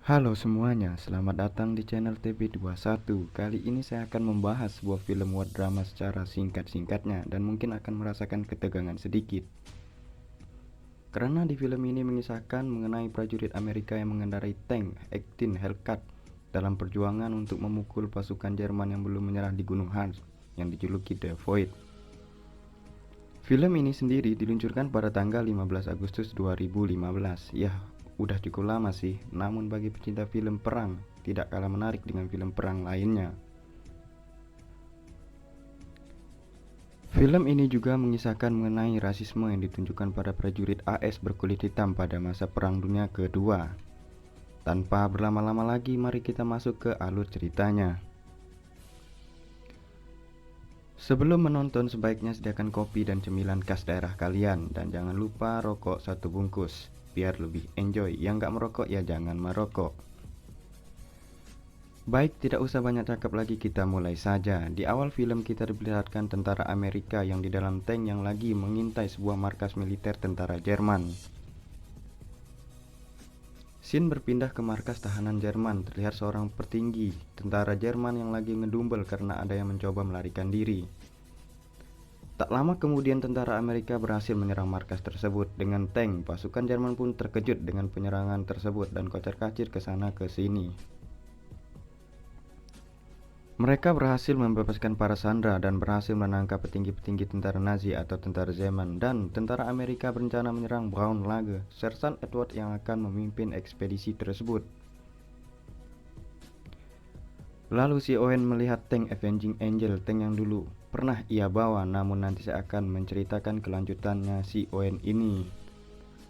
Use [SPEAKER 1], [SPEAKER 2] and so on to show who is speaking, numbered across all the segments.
[SPEAKER 1] Halo semuanya, selamat datang di channel TB21. Kali ini saya akan membahas sebuah film war drama secara singkat-singkatnya dan mungkin akan merasakan ketegangan sedikit. Karena di film ini mengisahkan mengenai prajurit Amerika yang mengendarai tank 18 Hellcat dalam perjuangan untuk memukul pasukan Jerman yang belum menyerah di Gunung Harz yang dijuluki The Void. Film ini sendiri diluncurkan pada tanggal 15 Agustus 2015. Ya, udah cukup lama sih, namun bagi pecinta film perang, tidak kalah menarik dengan film perang lainnya. Film ini juga mengisahkan mengenai rasisme yang ditunjukkan pada prajurit AS berkulit hitam pada masa Perang Dunia Kedua. Tanpa berlama-lama lagi, mari kita masuk ke alur ceritanya. Sebelum menonton, sebaiknya sediakan kopi dan cemilan khas daerah kalian. Dan jangan lupa rokok 1 bungkus, biar lebih enjoy. Yang gak merokok ya jangan merokok. Baik, tidak usah banyak cakap lagi, kita mulai saja. Di awal film kita diperlihatkan tentara Amerika yang di dalam tank yang lagi mengintai sebuah markas militer tentara Jerman. Scene berpindah ke markas tahanan Jerman. Terlihat seorang petinggi tentara Jerman yang lagi ngedumbel karena ada yang mencoba melarikan diri. Tak lama kemudian tentara Amerika berhasil menyerang markas tersebut dengan tank. Pasukan Jerman pun terkejut dengan penyerangan tersebut dan kocar-kacir ke sana ke sini. Mereka berhasil membebaskan para sandera dan berhasil menangkap petinggi-petinggi tentara Nazi atau tentara Jerman, dan tentara Amerika berencana menyerang Braun Lage, Sersan Edward yang akan memimpin ekspedisi tersebut. Lalu si Owen melihat tank Avenging Angel, tank yang dulu pernah ia bawa, namun nanti saya akan menceritakan kelanjutannya si Owen ini.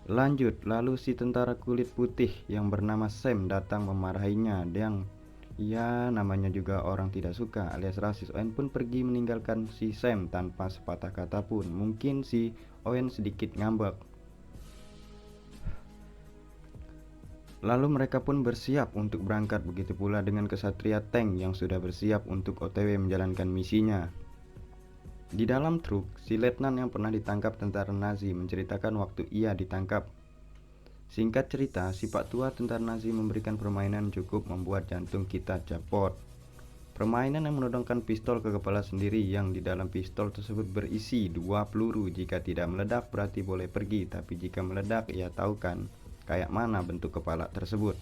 [SPEAKER 1] Lanjut, lalu si tentara kulit putih yang bernama Sam datang memarahinya, yang namanya juga orang tidak suka alias rasis. Owen pun pergi meninggalkan si Sam tanpa sepatah kata pun. Mungkin si Owen sedikit ngambek. Lalu mereka pun bersiap untuk berangkat, begitu pula dengan kesatria tank yang sudah bersiap untuk OTW menjalankan misinya. Di dalam truk, si letnan yang pernah ditangkap tentara Nazi menceritakan waktu ia ditangkap. Singkat cerita, si Pak Tua tentara Nazi memberikan permainan cukup membuat jantung kita copot. Permainan yang menodongkan pistol ke kepala sendiri, yang di dalam pistol tersebut berisi 2 peluru. Jika tidak meledak berarti boleh pergi, tapi jika meledak ya tahu kan kayak mana bentuk kepala tersebut.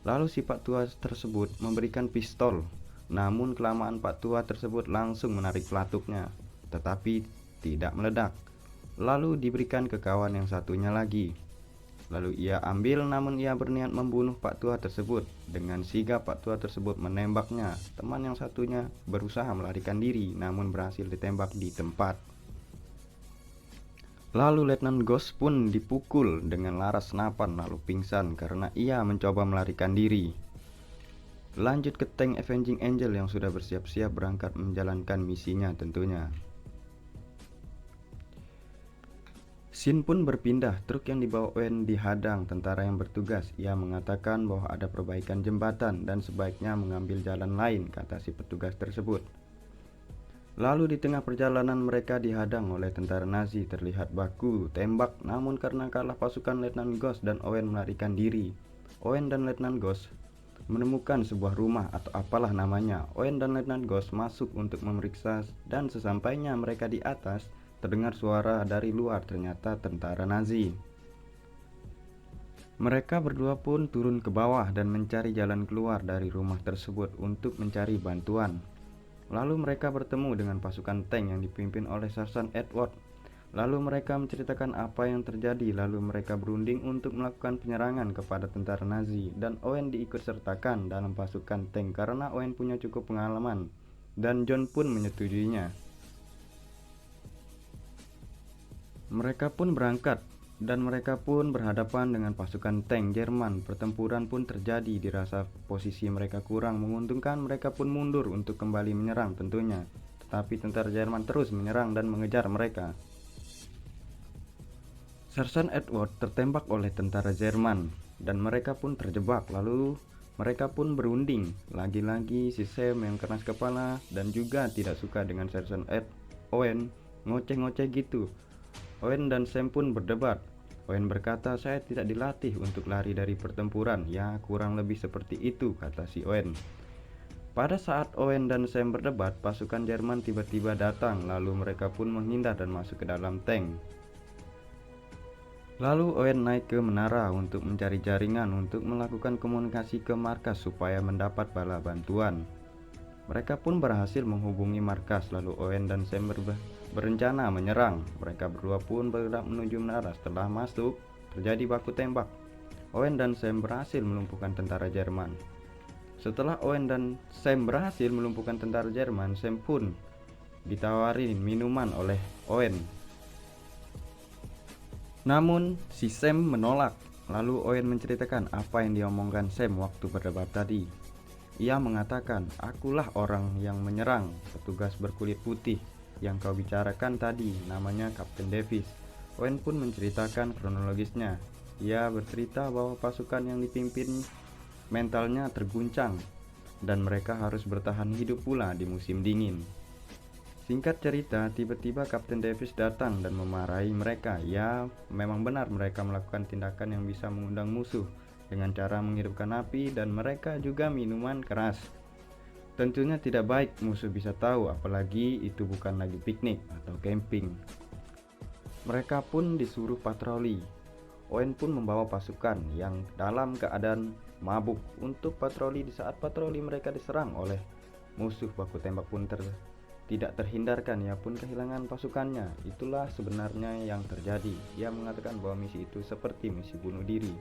[SPEAKER 1] Lalu si Pak Tua tersebut memberikan pistol, namun kelamaan Pak Tua tersebut langsung menarik pelatuknya, tetapi tidak meledak. Lalu diberikan ke kawan yang satunya lagi. Lalu ia ambil, namun ia berniat membunuh Pak Tua tersebut. Dengan sigap Pak Tua tersebut menembaknya. Teman yang satunya berusaha melarikan diri, namun berhasil ditembak di tempat. Lalu Letnan Ghost pun dipukul dengan laras senapan lalu pingsan karena ia mencoba melarikan diri. Lanjut ke tank Avenging Angel yang sudah bersiap-siap berangkat menjalankan misinya tentunya. Scene pun berpindah, truk yang dibawa Owen dihadang tentara yang bertugas. Ia mengatakan bahwa ada perbaikan jembatan dan sebaiknya mengambil jalan lain, kata si petugas tersebut. Lalu di tengah perjalanan mereka dihadang oleh tentara Nazi, terlihat baku tembak, namun karena kalah pasukan Letnan Ghost dan Owen melarikan diri. Owen dan Letnan Ghost menemukan sebuah rumah atau apalah namanya. Owen dan Letnan Ghost masuk untuk memeriksa, dan sesampainya mereka di atas, terdengar suara dari luar, ternyata tentara Nazi. Mereka berdua pun turun ke bawah dan mencari jalan keluar dari rumah tersebut untuk mencari bantuan. Lalu mereka bertemu dengan pasukan tank yang dipimpin oleh Sersan Edward. Lalu mereka menceritakan apa yang terjadi. Lalu mereka berunding untuk melakukan penyerangan kepada tentara Nazi, dan Owen diikut sertakan dalam pasukan tank karena Owen punya cukup pengalaman, dan John pun menyetujuinya. Mereka pun berangkat dan mereka pun berhadapan dengan pasukan tank Jerman. Pertempuran pun terjadi, dirasa posisi mereka kurang menguntungkan. Mereka pun mundur untuk kembali menyerang tentunya, tetapi tentara Jerman terus menyerang dan mengejar mereka. Sersan Edward tertembak oleh tentara Jerman dan mereka pun terjebak. Lalu mereka pun berunding. Lagi-lagi si Sam yang keras kepala dan juga tidak suka dengan Sersan Owen ngoceh-ngoceh gitu. Owen dan Sam pun berdebat. Owen berkata, "Saya tidak dilatih untuk lari dari pertempuran." "Ya, kurang lebih seperti itu," kata si Owen. Pada saat Owen dan Sam berdebat, pasukan Jerman tiba-tiba datang, lalu mereka pun menghindar dan masuk ke dalam tank. Lalu Owen naik ke menara untuk mencari jaringan untuk melakukan komunikasi ke markas supaya mendapat bala bantuan. Mereka pun berhasil menghubungi markas, lalu Owen dan Sam berencana menyerang. Mereka berdua pun bergerak menuju menara. Setelah masuk, terjadi baku tembak. Owen dan Sam berhasil melumpuhkan tentara Jerman. Setelah Owen dan Sam berhasil melumpuhkan tentara Jerman, Sam pun ditawari minuman oleh Owen. Namun si Sam menolak. Lalu Owen menceritakan apa yang diomongkan Sam waktu berdebat tadi. Ia mengatakan, "Akulah orang yang menyerang petugas berkulit putih yang kau bicarakan tadi, namanya Kapten Davis." Owen pun menceritakan kronologisnya. Ia bercerita bahwa pasukan yang dipimpin mentalnya terguncang dan mereka harus bertahan hidup pula di musim dingin. Singkat cerita, tiba-tiba Kapten Davis datang dan memarahi mereka. Ya, memang benar mereka melakukan tindakan yang bisa mengundang musuh dengan cara menghidupkan api dan mereka juga minuman keras. Tentunya tidak baik musuh bisa tahu, apalagi itu bukan lagi piknik atau camping. Mereka pun disuruh patroli. Owen pun membawa pasukan yang dalam keadaan mabuk untuk patroli. Di saat patroli mereka diserang oleh musuh, baku tembak pun tidak terhindarkan. Ia pun kehilangan pasukannya. Itulah sebenarnya yang terjadi. Ia mengatakan bahwa misi itu seperti misi bunuh diri.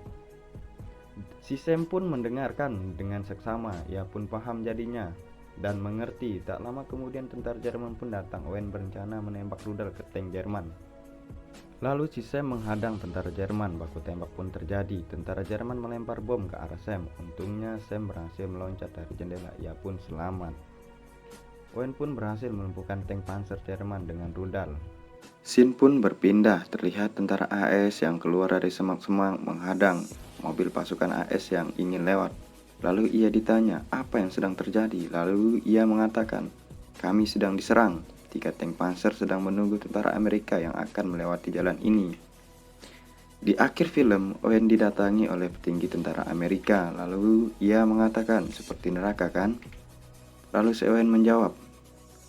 [SPEAKER 1] Si Sam pun mendengarkan dengan seksama. Ia pun paham jadinya dan mengerti. Tak lama kemudian tentara Jerman pun datang. Owen berencana menembak rudal ke tank Jerman. Lalu si Sam menghadang tentara Jerman. Baku tembak pun terjadi. Tentara Jerman melempar bom ke arah Sam. Untungnya Sam berhasil meloncat dari jendela. Ia pun selamat. Owen pun berhasil melumpuhkan tank panzer Jerman dengan rudal. Scene pun berpindah. Terlihat tentara AS yang keluar dari semak-semak menghadang mobil pasukan AS yang ingin lewat. Lalu ia ditanya apa yang sedang terjadi. Lalu ia mengatakan, "Kami sedang diserang. 3 tank panzer sedang menunggu tentara Amerika yang akan melewati jalan ini." Di akhir film, Owen didatangi oleh petinggi tentara Amerika. Lalu ia mengatakan, "Seperti neraka kan?" Lalu si Owen menjawab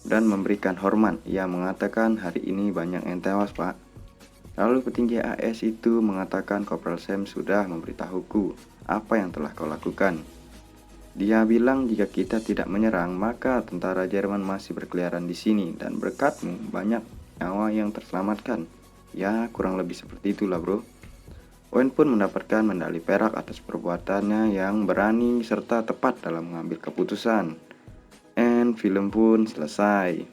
[SPEAKER 1] dan memberikan hormat. Ia mengatakan, "Hari ini banyak yang tewas, Pak." Lalu petinggi AS itu mengatakan, "Kopral Sam sudah memberitahuku apa yang telah kau lakukan. Dia bilang jika kita tidak menyerang, maka tentara Jerman masih berkeliaran di sini dan berkatmu banyak nyawa yang terselamatkan." Ya, kurang lebih seperti itulah, bro. Owen pun mendapatkan medali perak atas perbuatannya yang berani serta tepat dalam mengambil keputusan. And film pun selesai.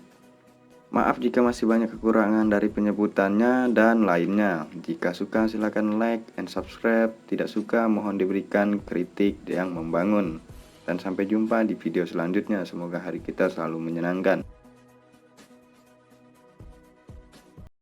[SPEAKER 1] Maaf jika masih banyak kekurangan dari penyebutannya dan lainnya. Jika suka silakan like and subscribe. Tidak suka mohon diberikan kritik yang membangun. Dan sampai jumpa di video selanjutnya. Semoga hari kita selalu menyenangkan.